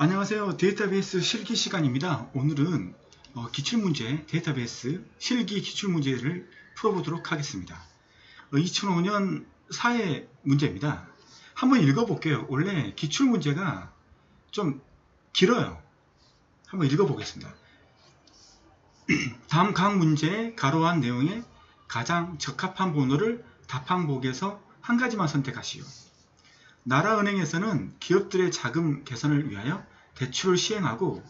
안녕하세요. 데이터베이스 실기 시간입니다. 오늘은 기출문제, 데이터베이스 실기 기출문제를 풀어보도록 하겠습니다. 2005년 사회 문제입니다. 한번 읽어볼게요. 원래 기출문제가 좀 길어요. 한번 읽어보겠습니다. 다음 각 문제의 가로한 내용에 가장 적합한 번호를 답항목에서 한 가지만 선택하시오. 나라은행에서는 기업들의 자금 개선을 위하여 대출을 시행하고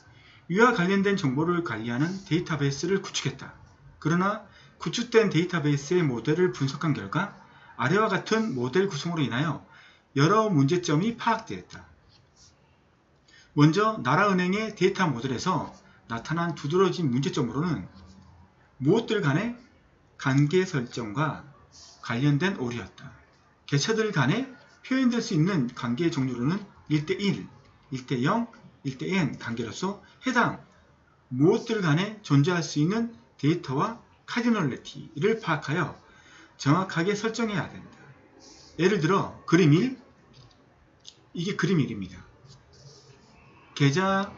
이와 관련된 정보를 관리하는 데이터베이스를 구축했다. 그러나 구축된 데이터베이스의 모델을 분석한 결과 아래와 같은 모델 구성으로 인하여 여러 문제점이 파악되었다. 먼저 나라은행의 데이터 모델에서 나타난 두드러진 문제점으로는 무엇들 간의 관계 설정과 관련된 오류였다. 개체들 간의 표현될 수 있는 관계의 종류로는 1대1, 1대0, 1대_n 관계로서 해당 무엇들 간에 존재할 수 있는 데이터와 카디널리티를 파악하여 정확하게 설정해야 된다. 예를 들어 그림 1, 이게 그림 1입니다. 계좌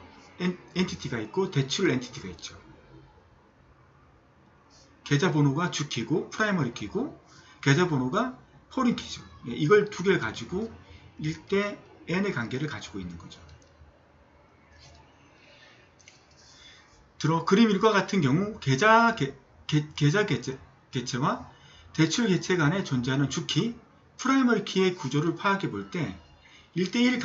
엔티티가 있고 대출 엔티티가 있죠. 계좌번호가 주키고 프라이머리 키고 계좌번호가 포린 키죠. 이걸 두 개를 가지고 1대_n의 관계를 가지고 있는 거죠. 그림 1과 같은 경우 계좌 개체와 대출 개체 간에 존재하는 주키, 프라이머리 키의 구조를 파악해 볼 때 1대1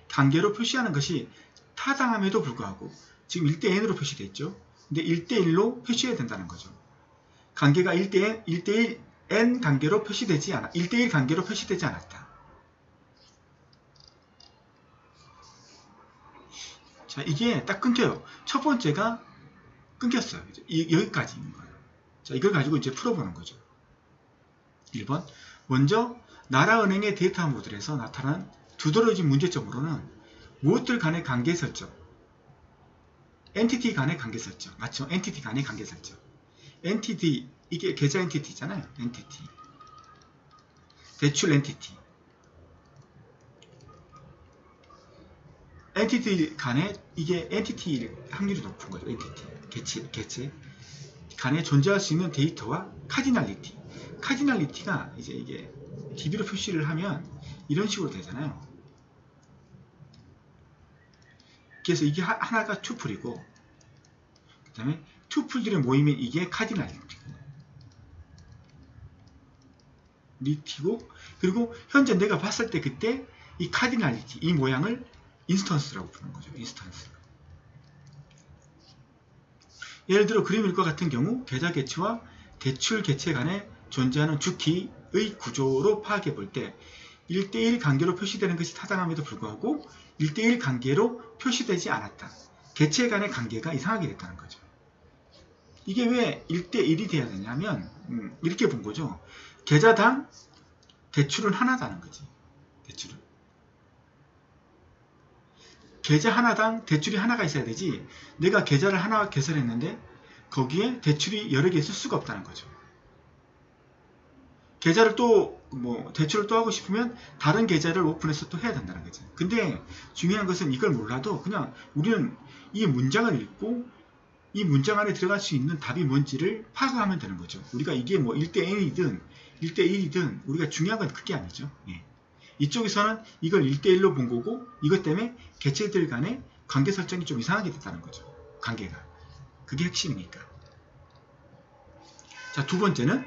관계로 표시하는 것이 타당함에도 불구하고 지금 1대_n으로 표시되어 있죠. 근데 1대1로 표시해야 된다는 거죠. 관계가 1대1 관계로 표시되지 않아 1대1 관계로 표시되지 않았다. 자, 이게 딱 끊겨요. 첫 번째가 끊겼어요. 여기까지인 거예요. 자, 이걸 가지고 이제 풀어보는 거죠. 1번. 먼저 나라은행의 데이터 모델에서 나타난 두드러진 문제점으로는 무엇들 간의 관계 설정, 엔티티 간의 관계 설정, 맞죠? 엔티티 간의 관계 설정. 엔티티, 이게 계좌 엔티티잖아요. 엔티티. 대출 엔티티. 엔티티 간에 이게 엔티티 확률이 높은 거죠. 엔티티. 개체 간에 존재할 수 있는 데이터와 카디널리티. 카디널리티가 이제 이게 DB로 표시를 하면 이런 식으로 되잖아요. 그래서 이게 하나가 투플이고 그 다음에 투플들이 모이면 이게 카디널리티고 그리고 현재 내가 봤을 때 그때 이 카디널리티 이 모양을 인스턴스라고 부르는 거죠. 인스턴스. 예를 들어 그림 1과 같은 경우 계좌 개체와 대출 개체 간에 존재하는 주키의 구조로 파악해 볼 때 1대1 관계로 표시되는 것이 타당함에도 불구하고 1대1 관계로 표시되지 않았다. 개체 간의 관계가 이상하게 됐다는 거죠. 이게 왜 1대1이 돼야 되냐면 이렇게 본 거죠. 계좌당 대출은 하나다는 거지. 대출은. 계좌 하나당 대출이 하나가 있어야 되지 내가 계좌를 하나 개설했는데 거기에 대출이 여러 개 있을 수가 없다는 거죠. 계좌를 대출을 또 하고 싶으면 다른 계좌를 오픈해서 또 해야 된다는 거죠. 근데 중요한 것은 이걸 몰라도 그냥 우리는 이 문장을 읽고 이 문장 안에 들어갈 수 있는 답이 뭔지를 파악하면 되는 거죠. 우리가 이게 1대_n이든 1대1이든 우리가 중요한 건 그게 아니죠. 예. 이쪽에서는 이걸 1대1로 본 거고 이것 때문에 개체들 간의 관계 설정이 좀 이상하게 됐다는 거죠. 관계가. 그게 핵심이니까. 자, 두 번째는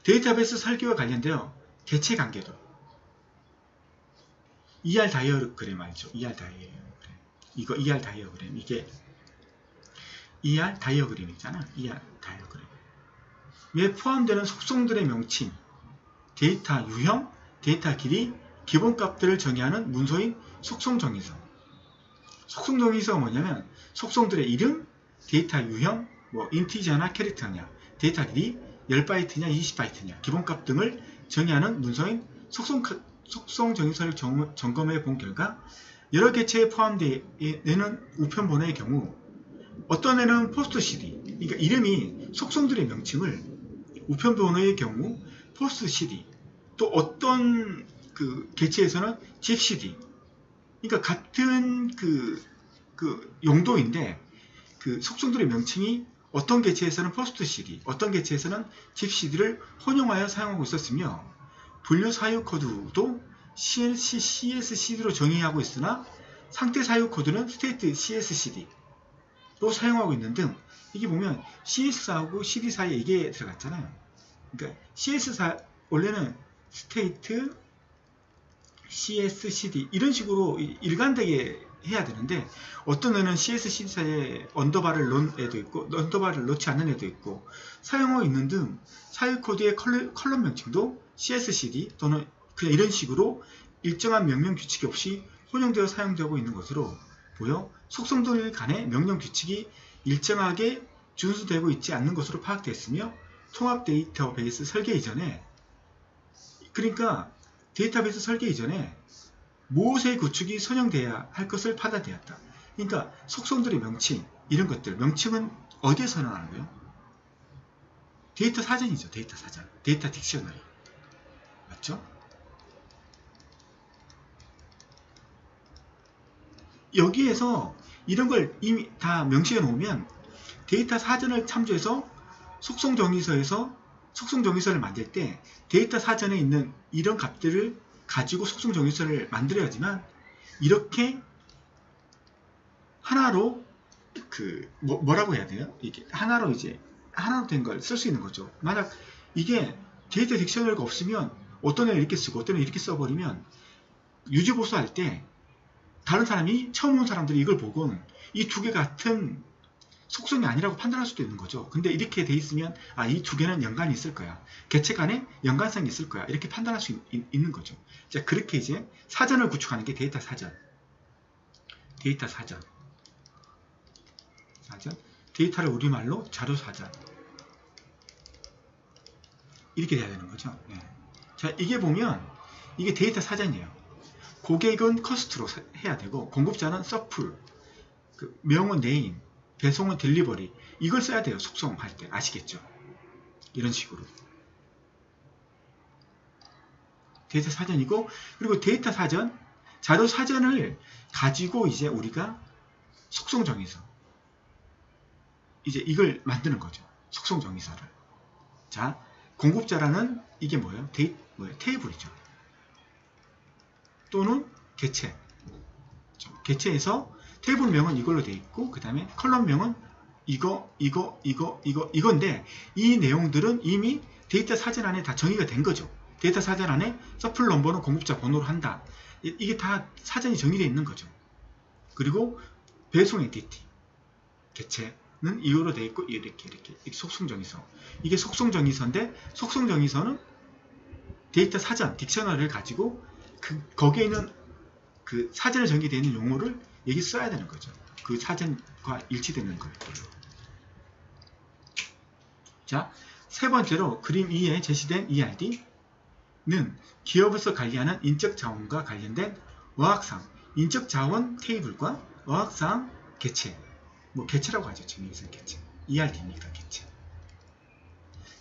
데이터베이스 설계와 관련되어 개체 관계도 ER 다이어그램 알죠? ER 다이어그램. 이거 ER 다이어그램. 이게 ER 다이어그램이잖아. ER 다이어그램. 에 포함되는 속성들의 명칭, 데이터 유형, 데이터 길이, 기본값들을 정의하는 문서인 속성정의서. 속성정의서가 뭐냐면 속성들의 이름, 데이터 유형, 인티저나 캐릭터냐, 데이터 길이 10바이트냐 20바이트냐, 기본값 등을 정의하는 문서인 속성정의서를 점검해 본 결과 여러 개체에 포함되는 우편번호의 경우 어떤 애는 포스트 CD, 그러니까 이름이 속성들의 명칭을 우편번호의 경우 포스트 CD, 또 어떤 그 개체에서는 집 CD, 그러니까 같은 그 용도인데 그 속성들의 명칭이 어떤 개체에서는 퍼스트 CD, 어떤 개체에서는 집 CD를 혼용하여 사용하고 있었으며 분류 사유 코드도 CSCD로 정의하고 있으나 상태 사유 코드는 스테이트 CSCD로 사용하고 있는 등 이게 보면 CS하고 CD 사이에 이게 들어갔잖아요. 그러니까 원래는 스테이트 CSCD 이런 식으로 일관되게 해야 되는데 어떤 애는 CSCD 사이에 언더바를 넣은 애도 있고 언더바를 넣지 않는 애도 있고 사용하고 있는 등 사유 코드의 컬럼 명칭도 CSCD 또는 그냥 이런 식으로 일정한 명령 규칙이 없이 혼용되어 사용되고 있는 것으로 보여 속성들 간의 명령 규칙이 일정하게 준수되고 있지 않는 것으로 파악되었으며 통합 데이터베이스 설계 이전에 그러니까 데이터베이스 설계 이전에 무엇의 구축이 선형되어야 할 것을 판단되었다. 그러니까 속성들의 명칭 이런 것들 명칭은 어디에 선언하는 거예요? 데이터 사전이죠. 데이터 사전. 데이터 딕셔너리. 맞죠? 여기에서 이런 걸 이미 다 명시해 놓으면 데이터 사전을 참조해서 속성 정의서를 만들 때 데이터 사전에 있는 이런 값들을 가지고 속성 정의서를 만들어야지만 이렇게 하나로 뭐라고 해야 돼요? 이게 하나로 된 걸 쓸 수 있는 거죠. 만약 이게 데이터 딕셔너리가 없으면 어떤 애는 이렇게 쓰고 어떤 애는 이렇게 써버리면 유지보수할 때 다른 사람이 처음 온 사람들이 이걸 보고 이 두 개 같은 속성이 아니라고 판단할 수도 있는 거죠. 근데 이렇게 돼 있으면 이 두 개는 연관이 있을 거야. 개체 간에 연관성이 있을 거야. 이렇게 판단할 수 있는 거죠. 자, 그렇게 이제 사전을 구축하는 게 데이터 사전. 데이터를 우리말로 자료 사전. 이렇게 돼야 되는 거죠. 네. 자, 이게 보면 이게 데이터 사전이에요. 고객은 커스트로 해야 되고 공급자는 서플, 명은 네임, 배송은 딜리버리 이걸 써야 돼요. 속성할 때 아시겠죠? 이런 식으로 데이터 사전이고 그리고 데이터 사전, 자료 사전을 가지고 이제 우리가 속성 정의서 이제 이걸 만드는 거죠. 속성 정의서를. 자, 공급자라는 이게 뭐예요? 테이블이죠. 또는 개체. 개체에서 테이블명은 이걸로 되어 있고 그 다음에 컬럼명은 이건데 이 내용들은 이미 데이터 사전 안에 다 정의가 된 거죠. 데이터 사전 안에 서플 넘버는 공급자 번호로 한다. 이게 다 사전이 정의되어 있는 거죠. 그리고 배송 엔티티 개체는 이거로 되어 있고 이렇게 속성정의서. 이게 속성정의서인데 속성정의서는 데이터 사전 딕셔너리를 가지고 거기에 있는 그 사전에 정의되어 있는 용어를 여기 써야 되는 거죠. 그 사전과 일치되는 것들. 자, 세 번째로 그림 2에 제시된 ERD는 기업에서 관리하는 인적 자원과 관련된 어학상, 인적 자원 테이블과 어학상 개체, 개체라고 하죠. 정의선 개체. ERD입니다. 개체.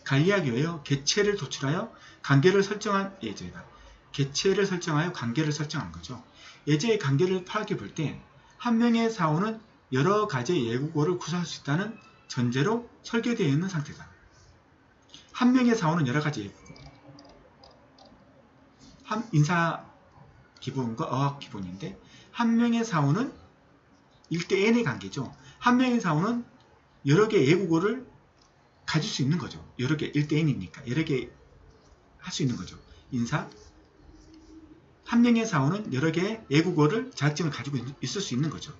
관리하기 위하여 개체를 도출하여 관계를 설정한 예제다. 개체를 설정하여 관계를 설정한 거죠. 예제의 관계를 파악해 볼 때 한 명의 사원은 여러 가지의 예국어를 구사할 수 있다는 전제로 설계되어 있는 상태다. 한 명의 사원은 여러 가지 예국어. 인사 기본과 어학 기본인데 한 명의 사원은 1대 N의 관계죠. 한 명의 사원은 여러 개의 예국어를 가질 수 있는 거죠. 여러 개 1대 N이니까 여러 개 할 수 있는 거죠. 한 명의 사원은 여러 개의 예국어를 자격증을 가지고 있을 수 있는 거죠.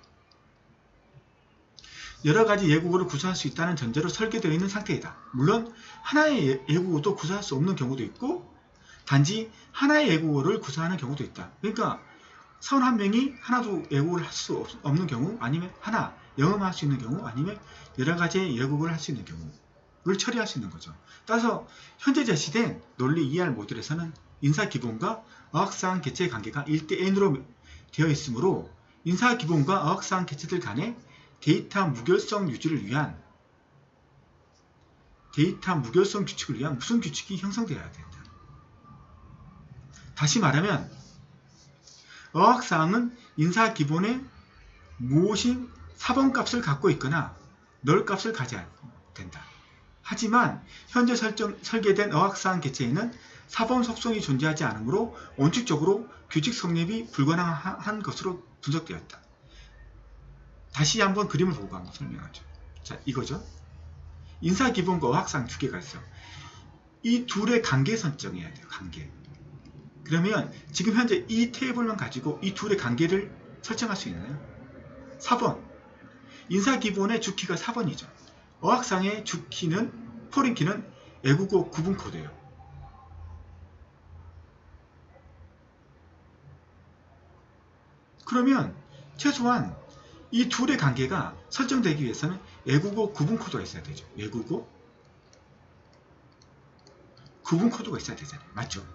여러 가지 예국어를 구사할 수 있다는 전제로 설계되어 있는 상태이다. 물론 하나의 예국어도 구사할 수 없는 경우도 있고 단지 하나의 예국어를 구사하는 경우도 있다. 그러니까 사원 한 명이 하나도 예국어를 할 수 없는 경우 아니면 하나 영어만 할 수 있는 경우 아니면 여러 가지의 예국어를 할 수 있는 경우를 처리할 수 있는 거죠. 따라서 현재 제시된 논리 ER 모듈에서는 인사 기본과 어학상 개체의 관계가 1대 N으로 되어 있으므로 인사 기본과 어학상 개체들 간의 데이터 무결성 유지를 위한 데이터 무결성 규칙을 위한 무슨 규칙이 형성되어야 된다. 다시 말하면 어학사항은 인사 기본에 무엇이 사본값을 갖고 있거나 널 값을 가져야 된다. 하지만 현재 설계된 어학사항 개체에는 사본 속성이 존재하지 않으므로 원칙적으로 규칙 성립이 불가능한 것으로 분석되었다. 다시 한번 그림을 보고 한번 설명하죠. 자, 이거죠. 인사 기본과 어학사항 두 개가 있어. 이 둘의 관계 설정해야 돼요. 관계. 그러면 지금 현재 이 테이블만 가지고 이 둘의 관계를 설정할 수 있나요? 4번. 인사 기본의 주키가 4번이죠. 어학상의 주키는 포린키는 애국어 구분 코드예요. 그러면 최소한 이 둘의 관계가 설정되기 위해서는 애국어 구분 코드가 있어야 되죠. 애국어 구분 코드가 있어야 되잖아요. 맞죠?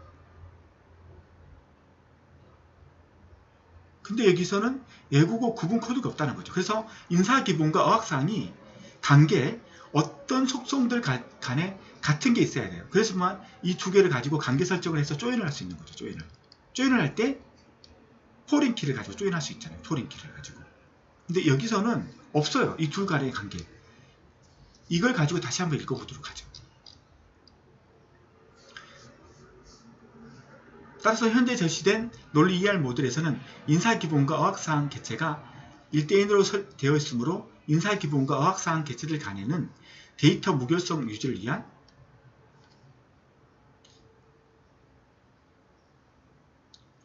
근데 여기서는 애국어 구분 코드가 없다는 거죠. 그래서 인사기본과 어학사항이 관계에 어떤 속성들 간에 같은 게 있어야 돼요. 그래서만 이 두 개를 가지고 관계 설정을 해서 조인을 할 수 있는 거죠. 조인을 할 때 포린키를 가지고 조인할 수 있잖아요. 포린키를 가지고. 근데 여기서는 없어요. 이 둘 간의 관계. 이걸 가지고 다시 한번 읽어보도록 하죠. 따라서 현재 제시된 논리 ER 모델에서는 인사기본과 어학사항 개체가 1대1으로 되어 있으므로 인사기본과 어학사항 개체들 간에는 데이터 무결성 유지를 위한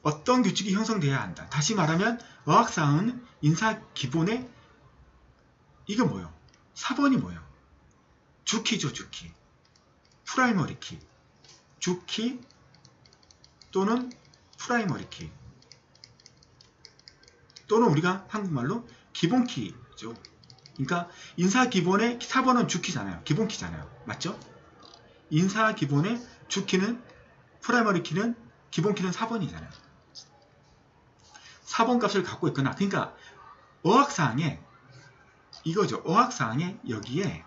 어떤 규칙이 형성되어야 한다. 다시 말하면 어학사항은 인사기본의 이거 뭐예요? 4번이 뭐예요? 주키죠. 주키. 프라이머리 키. 주키 또는 프라이머리 키 또는 우리가 한국말로 기본키죠. 그러니까 인사 기본의 4번은 주키잖아요. 기본키잖아요. 맞죠? 인사 기본의 주키는 프라이머리 키는 기본키는 4번이잖아요. 4번 값을 갖고 있거나 그러니까 어학사항에 이거죠. 어학사항에 여기에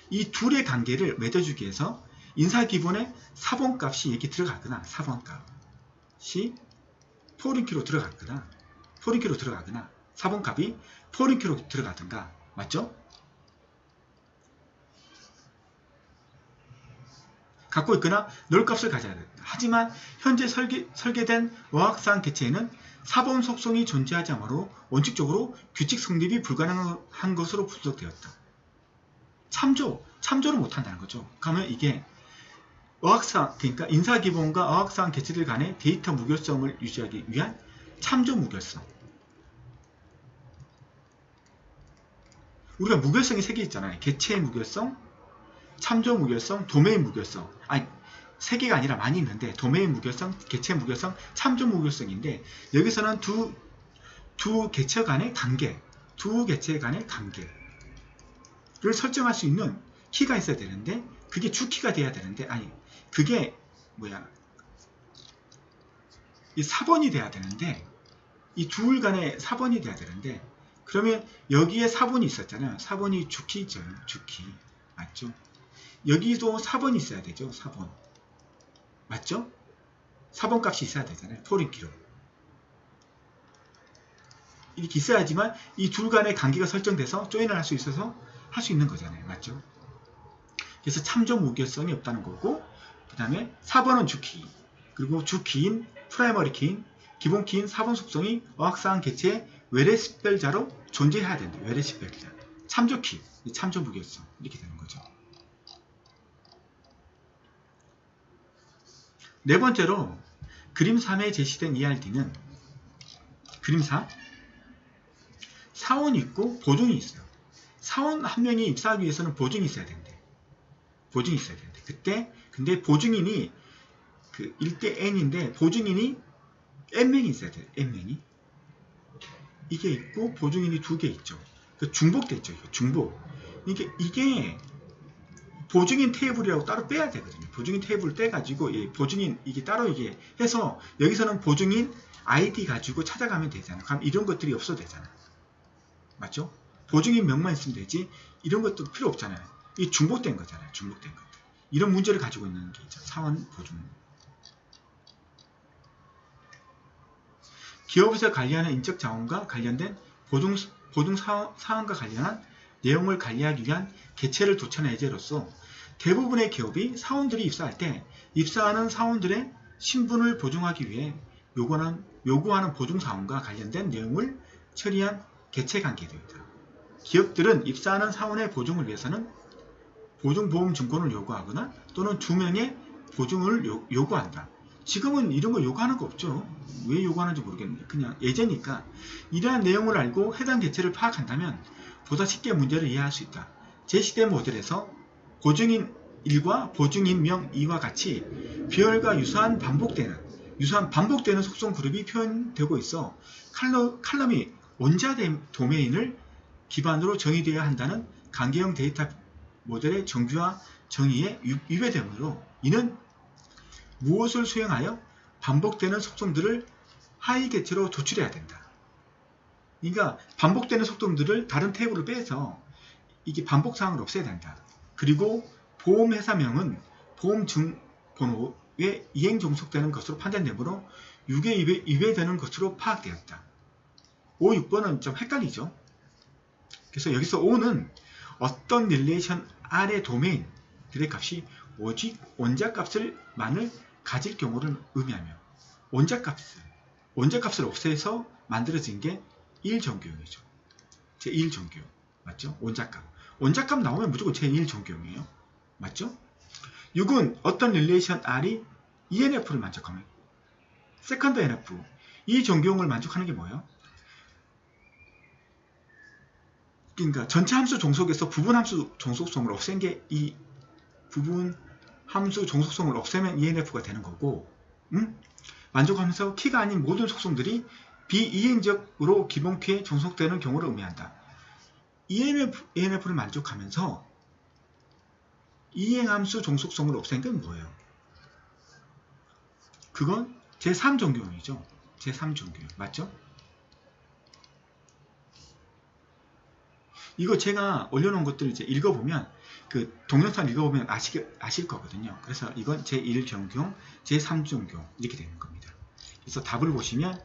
이 둘의 관계를 맺어주기 위해서 인사 기본에 4번 값이 이렇게 들어가거나 4번 값이 포린키로 들어가거나 4번 값이 포린키로 들어가든가 맞죠? 갖고 있거나 널 값을 가져야 된다. 하지만 현재 설계된 어학사항 개체에는 4번 속성이 존재하지 않으므로 원칙적으로 규칙 성립이 불가능한 것으로 분석되었다. 참조를 못한다는 거죠. 그러면 이게 어학사항, 그러니까 인사기본과 어학사항 개체들 간의 데이터 무결성을 유지하기 위한 참조 무결성. 우리가 무결성이 3개 있잖아요. 개체 무결성, 참조 무결성, 도메인 무결성. 아니, 3개가 아니라 많이 있는데 도메인 무결성, 개체 무결성, 참조 무결성인데 여기서는 두 개체 간의 관계, 두 개체 간의 관계를 설정할 수 있는 키가 있어야 되는데 그게 주키가 돼야 되는데 아니 그게 이 4번이 돼야 되는데 이 둘 간의 4번이 돼야 되는데 그러면 여기에 4번이 있었잖아요. 4번이 주키죠. 주키. 맞죠? 여기도 4번이 있어야 되죠. 4번. 맞죠? 4번 값이 있어야 되잖아요. 포린키로. 이렇게 있어야지만 이 둘 간의 관계가 설정돼서 조인을 할 수 있어서 할 수 있는 거잖아요. 맞죠? 그래서 참조 무결성이 없다는 거고 그 다음에 4번은 주키 그리고 주키인 프라이머리 키인 기본 키인 4번 속성이 어학사항 개체의 외래식별자로 존재해야 된다. 외래식별자 참조키 참조 무결성 이렇게 되는 거죠. 네 번째로 그림 3에 제시된 ERD는 그림 3 사원이 있고 보증이 있어요. 사원 한 명이 입사하기 위해서는 보증이 있어야 된대. 보증이 있어야 되는데 그때 근데 보증인이 그 1대 n인데 보증인이 n명이 있어야 돼요. n명이 이게 있고 보증인이 2개 있죠. 그 중복돼 있죠. 중복. 이게 보증인 테이블이라고 따로 빼야 되거든요. 보증인 테이블을 떼가지고 보증인 이게 따로 이게 해서 여기서는 보증인 아이디 가지고 찾아가면 되잖아요. 그럼 이런 것들이 없어도 되잖아요. 맞죠? 보증인 명만 있으면 되지 이런 것도 필요 없잖아요. 이게 중복된 거잖아요. 중복된 것들. 이런 문제를 가지고 있는 게 있죠. 사원 보증. 기업에서 관리하는 인적 자원과 관련된 보증 사항과 관련한 내용을 관리하기 위한 개체를 도천한 예제로서 대부분의 기업이 사원들이 입사할 때 입사하는 사원들의 신분을 보증하기 위해 요구하는 보증 사항과 관련된 내용을 처리한 개체 관계입니다. 기업들은 입사하는 사원의 보증을 위해서는 보증보험증권을 요구하거나 또는 2명의 보증을 요구한다. 지금은 이런 거 요구하는 거 없죠. 왜 요구하는지 모르겠네요. 그냥 예제니까 이러한 내용을 알고 해당 개체를 파악한다면 보다 쉽게 문제를 이해할 수 있다. 제시된 모델에서 보증인 1과 보증인 명 2와 같이 비열과 유사한 반복되는 속성 그룹이 표현되고 있어 칼럼이 원자 도메인을 기반으로 정의되어야 한다는 관계형 데이터 모델의 정규화 정의에 위배되므로 이는 무엇을 수행하여 반복되는 속성들을 하위 개체로 도출해야 된다. 그러니까 반복되는 속성들을 다른 테이블로 빼서 이게 반복사항을 없애야 된다. 그리고 보험회사명은 보험증번호에 이행 종속되는 것으로 판단되므로 유괴 위배되는 것으로 파악되었다. 5, 6번은 좀 헷갈리죠. 그래서 여기서 5는 어떤 릴레이션 R의 도메인들의 값이 오직 원자값을만을 가질 경우를 의미하며 원자값을 없애서 만들어진 게 1정규형이죠. 제1정규형 맞죠? 원자값 나오면 무조건 제1정규형이에요. 맞죠? 6은 어떤 릴레이션 R이 ENF를 만족하면 세컨드 NF 이 정규형을 만족하는 게 뭐예요? 그러니까 전체 함수 종속에서 부분 함수 종속성을 없앤 게 이 부분 함수 종속성을 없애면 ENF가 되는 거고, 만족하면서 키가 아닌 모든 속성들이 비이행적으로 기본 키에 종속되는 경우를 의미한다. ENF를 만족하면서 이행함수 종속성을 없앤 건 뭐예요? 그건 제3정규형이죠. 제3정규형 맞죠? 이거 제가 올려놓은 것들 이제 읽어보면 그 동영상 읽어보면 아실 거거든요. 그래서 이건 제1정규형, 제3정규형 이렇게 되는 겁니다. 그래서 답을 보시면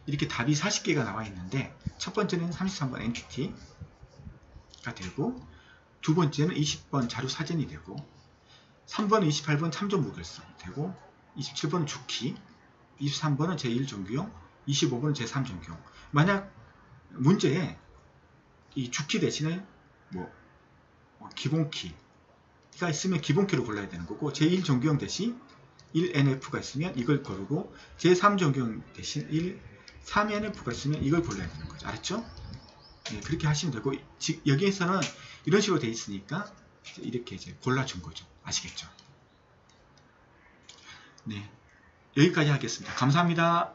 이렇게 답이 40개가 나와 있는데 첫 번째는 33번 NQT가 되고 두 번째는 20번 자료 사진이 되고 3번은 28번 참조 무결성 되고 27번은 주키 23번은 제1정규형 25번은 제3정규형. 만약 문제에 이 주키 대신에 기본키가 있으면 기본키로 골라야 되는 거고 제1정규형 대신 1NF가 있으면 이걸 고르고 제3정규형 대신 3NF가 있으면 이걸 골라야 되는 거죠. 알았죠? 네, 그렇게 하시면 되고 여기에서는 이런 식으로 돼 있으니까 이렇게 이제 골라준 거죠. 아시겠죠? 네, 여기까지 하겠습니다. 감사합니다.